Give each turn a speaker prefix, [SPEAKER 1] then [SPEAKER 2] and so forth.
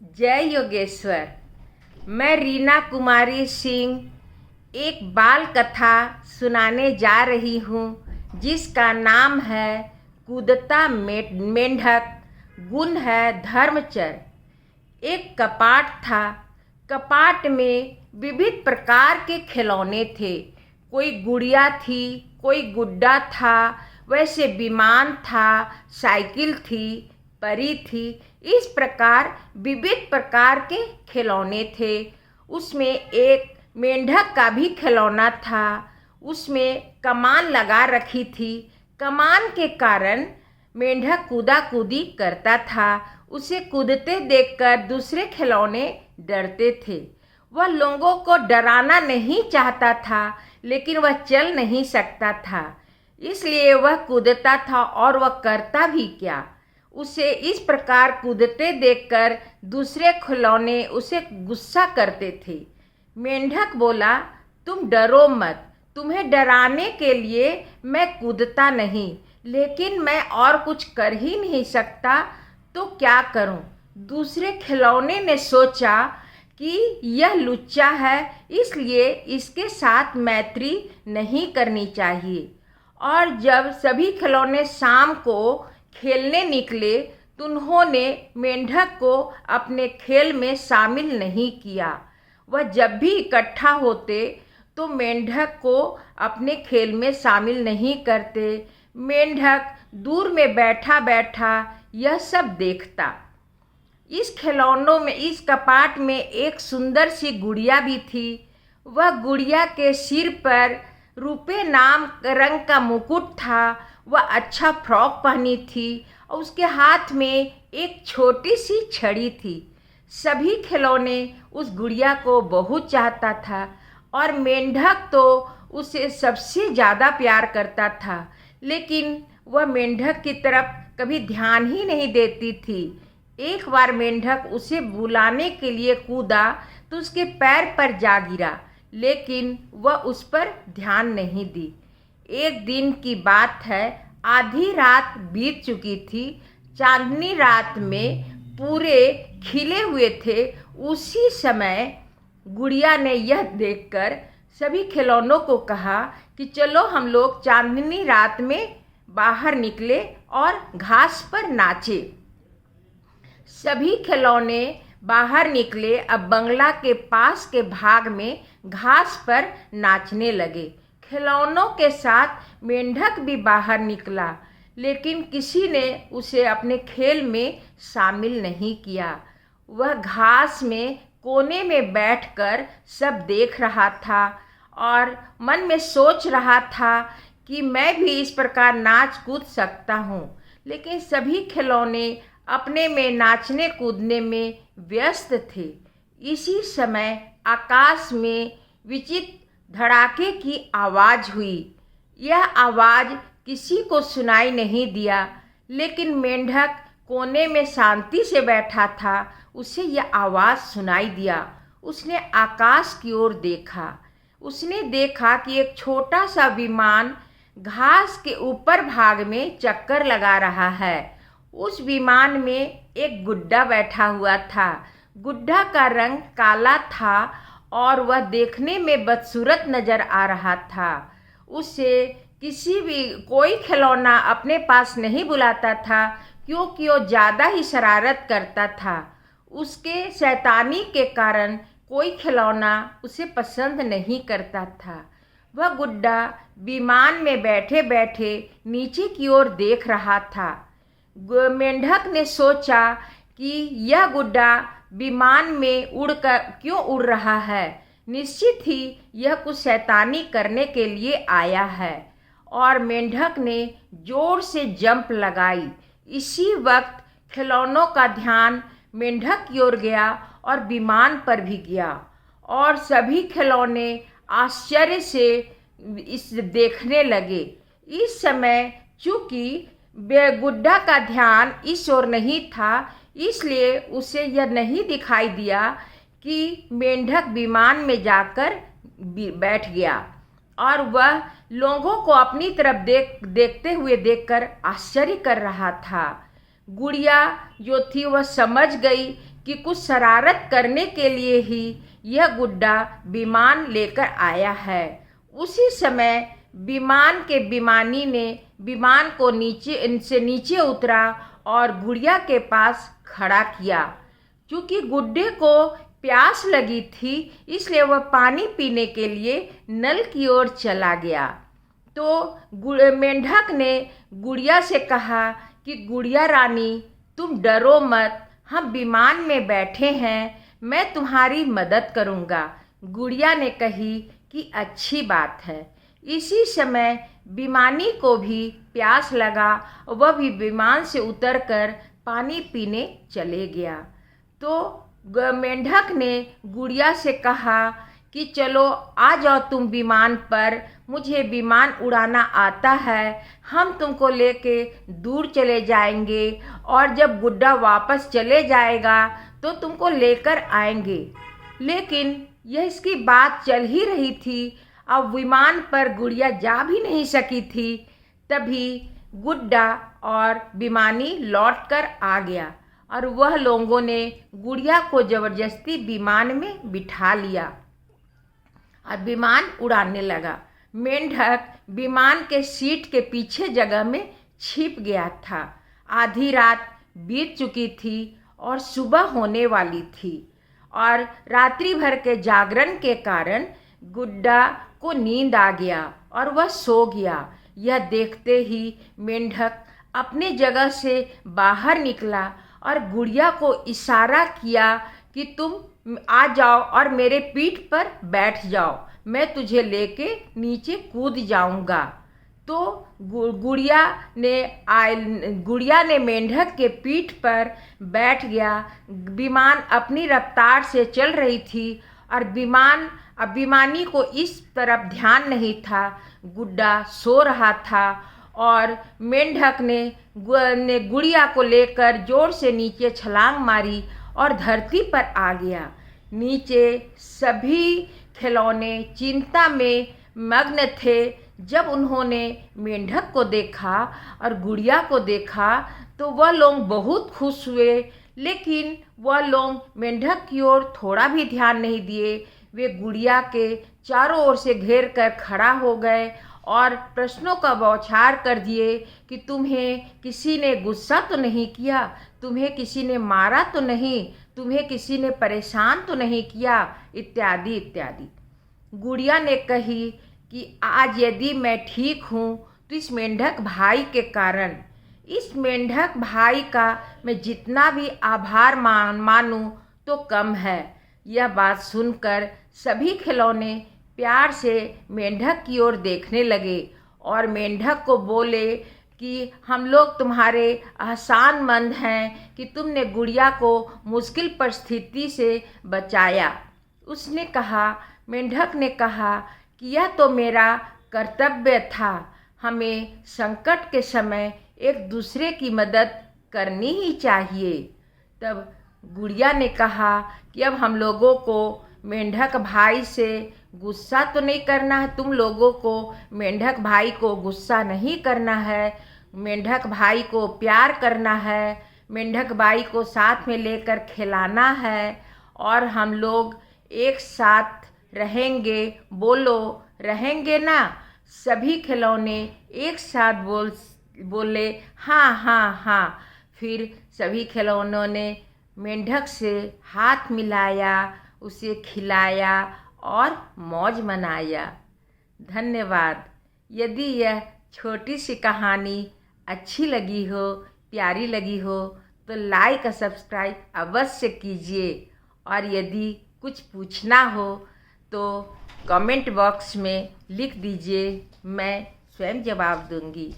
[SPEAKER 1] जय योगेश्वर। मैं रीना कुमारी सिंह एक बाल कथा सुनाने जा रही हूँ जिसका नाम है कूदता मेंढक। गुण है धर्मचर। एक कपाट था। कपाट में विविध प्रकार के खिलौने थे। कोई गुड़िया थी, कोई गुड्डा था, वैसे विमान था, साइकिल थी, परी थी। इस प्रकार विविध प्रकार के खिलौने थे। उसमें एक मेंढक का भी खिलौना था। उसमें कमान लगा रखी थी। कमान के कारण मेंढक कूदा कूदी करता था। उसे कूदते देखकर दूसरे खिलौने डरते थे। वह लोगों को डराना नहीं चाहता था, लेकिन वह चल नहीं सकता था, इसलिए वह कूदता था। और वह करता भी क्या, उसे इस प्रकार कूदते देखकर दूसरे खिलौने उसे गुस्सा करते थे। मेंढक बोला, तुम डरो मत, तुम्हें डराने के लिए मैं कूदता नहीं, लेकिन मैं और कुछ कर ही नहीं सकता, तो क्या करूं? दूसरे खिलौने ने सोचा कि यह लुच्चा है, इसलिए इसके साथ मैत्री नहीं करनी चाहिए। और जब सभी खिलौने शाम को खेलने निकले तो उन्होंने मेंढक को अपने खेल में शामिल नहीं किया। वह जब भी इकट्ठा होते तो मेंढक को अपने खेल में शामिल नहीं करते। मेंढक दूर में बैठा बैठा यह सब देखता। इस खिलौनों में, इस कपाट में एक सुंदर सी गुड़िया भी थी। वह गुड़िया के सिर पर रुपे नाम रंग का मुकुट था। वह अच्छा फ्रॉक पहनी थी और उसके हाथ में एक छोटी सी छड़ी थी। सभी खिलौने उस गुड़िया को बहुत चाहता था और मेंढक तो उसे सबसे ज़्यादा प्यार करता था, लेकिन वह मेंढक की तरफ कभी ध्यान ही नहीं देती थी। एक बार मेंढक उसे बुलाने के लिए कूदा तो उसके पैर पर जा गिरा, लेकिन वह उस पर ध्यान नहीं दी। एक दिन की बात है, आधी रात बीत चुकी थी। चांदनी रात में पूरे खिले हुए थे। उसी समय गुड़िया ने यह देखकर सभी खिलौनों को कहा कि चलो हम लोग चांदनी रात में बाहर निकले और घास पर नाचे। सभी खिलौने बाहर निकले। अब बंगला के पास के भाग में घास पर नाचने लगे। खिलौनों के साथ मेंढक भी बाहर निकला, लेकिन किसी ने उसे अपने खेल में शामिल नहीं किया। वह घास में कोने में बैठकर सब देख रहा था और मन में सोच रहा था कि मैं भी इस प्रकार नाच कूद सकता हूँ। लेकिन सभी खिलौने अपने में नाचने कूदने में व्यस्त थे। इसी समय आकाश में विचित्र धड़ाके की आवाज़ हुई। यह आवाज़ किसी को सुनाई नहीं दिया, लेकिन मेंढक कोने में शांति से बैठा था। उसे यह आवाज़ सुनाई दिया। उसने आकाश की ओर देखा। उसने देखा कि एक छोटा सा विमान घास के ऊपर भाग में चक्कर लगा रहा है। उस विमान में एक गुड्डा बैठा हुआ था। गुड्डा का रंग काला था और वह देखने में बदसूरत नजर आ रहा था। उसे कोई खिलौना अपने पास नहीं बुलाता था, क्योंकि वो ज़्यादा ही शरारत करता था। उसके शैतानी के कारण कोई खिलौना उसे पसंद नहीं करता था। वह गुड्डा विमान में बैठे बैठे नीचे की ओर देख रहा था। मेंढक ने सोचा कि यह गुड्डा विमान में उड़कर क्यों उड़ रहा है, निश्चित ही यह कुछ शैतानी करने के लिए आया है। और मेंढक ने जोर से जंप लगाई। इसी वक्त खिलौनों का ध्यान मेंढक की ओर गया और विमान पर भी गया, और सभी खिलौने आश्चर्य से इस देखने लगे। इस समय चूंकि गुड्डा का ध्यान इस ओर नहीं था, इसलिए उसे यह नहीं दिखाई दिया कि मेंढक विमान में जाकर बैठ गया और वह लोगों को अपनी तरफ देखते हुए देखकर आश्चर्य कर रहा था। गुड़िया जो थी वह समझ गई कि कुछ शरारत करने के लिए ही यह गुड्डा विमान लेकर आया है। उसी समय विमान के विमानी ने विमान को नीचे उतरा और गुड़िया के पास खड़ा किया। क्योंकि गुड्डे को प्यास लगी थी, इसलिए वह पानी पीने के लिए नल की ओर चला गया। तो मेंढक ने गुड़िया से कहा कि गुड़िया रानी, तुम डरो मत, हम विमान में बैठे हैं, मैं तुम्हारी मदद करूँगा। गुड़िया ने कही कि अच्छी बात है। इसी समय विमानी को भी प्यास लगा, वह भी विमान से उतरकर पानी पीने चले गया। तो मेंढक ने गुड़िया से कहा कि चलो आ जाओ तुम विमान पर, मुझे विमान उड़ाना आता है, हम तुमको लेके दूर चले जाएंगे और जब गुड्डा वापस चले जाएगा तो तुमको लेकर आएंगे। लेकिन यह इसकी बात चल ही रही थी, अब विमान पर गुड़िया जा भी नहीं सकी थी। तभी गुड्डा और विमानी लौटकर आ गया और वह लोगों ने गुड़िया को ज़बरदस्ती विमान में बिठा लिया और विमान उड़ाने लगा। मेंढक विमान के सीट के पीछे जगह में छिप गया था। आधी रात बीत चुकी थी और सुबह होने वाली थी और रात्रि भर के जागरण के कारण गुड्डा को नींद आ गया और वह सो गया। यह देखते ही मेंढक अपने जगह से बाहर निकला और गुड़िया को इशारा किया कि तुम आ जाओ और मेरे पीठ पर बैठ जाओ, मैं तुझे लेके नीचे कूद जाऊंगा। तो गुड़िया ने मेंढक के पीठ पर बैठ गया। विमान अपनी रफ्तार से चल रही थी और विमानी को इस तरफ ध्यान नहीं था। गुड्डा सो रहा था और मेंढक ने गुड़िया को लेकर जोर से नीचे छलांग मारी और धरती पर आ गया। नीचे सभी खिलौने चिंता में मग्न थे। जब उन्होंने मेंढक को देखा और गुड़िया को देखा तो वह लोग बहुत खुश हुए, लेकिन वह लोग मेंढक की ओर थोड़ा भी ध्यान नहीं दिए। वे गुड़िया के चारों ओर से घेर कर खड़ा हो गए और प्रश्नों का बौछार कर दिए कि तुम्हें किसी ने गुस्सा तो नहीं किया, तुम्हें किसी ने मारा तो नहीं, तुम्हें किसी ने परेशान तो नहीं किया, इत्यादि इत्यादि। गुड़िया ने कही कि आज यदि मैं ठीक हूँ तो इस मेंढक भाई के कारण, इस मेंढक भाई का मैं जितना भी आभार मानूं तो कम है। यह बात सुनकर सभी खिलौने प्यार से मेंढक की ओर देखने लगे और मेंढक को बोले कि हम लोग तुम्हारे एहसानमंद हैं कि तुमने गुड़िया को मुश्किल परिस्थिति से बचाया। उसने कहा, मेंढक ने कहा कि यह तो मेरा कर्तव्य था, हमें संकट के समय एक दूसरे की मदद करनी ही चाहिए। तब गुड़िया ने कहा कि अब हम लोगों को मेंढक भाई से गुस्सा तो नहीं करना है, तुम लोगों को मेंढक भाई को गुस्सा नहीं करना है, मेंढक भाई को प्यार करना है, मेंढक भाई को साथ में लेकर खिलाना है और हम लोग एक साथ रहेंगे। बोलो, रहेंगे ना? सभी खिलौने एक साथ बोले हाँ हाँ हाँ। फिर सभी खिलौनों ने मेंढक से हाथ मिलाया, उसे खिलाया और मौज मनाया। धन्यवाद। यदि यह छोटी सी कहानी अच्छी लगी हो, प्यारी लगी हो तो लाइक और सब्सक्राइब अवश्य कीजिए और यदि कुछ पूछना हो तो कमेंट बॉक्स में लिख दीजिए, मैं स्वयं जवाब दूंगी।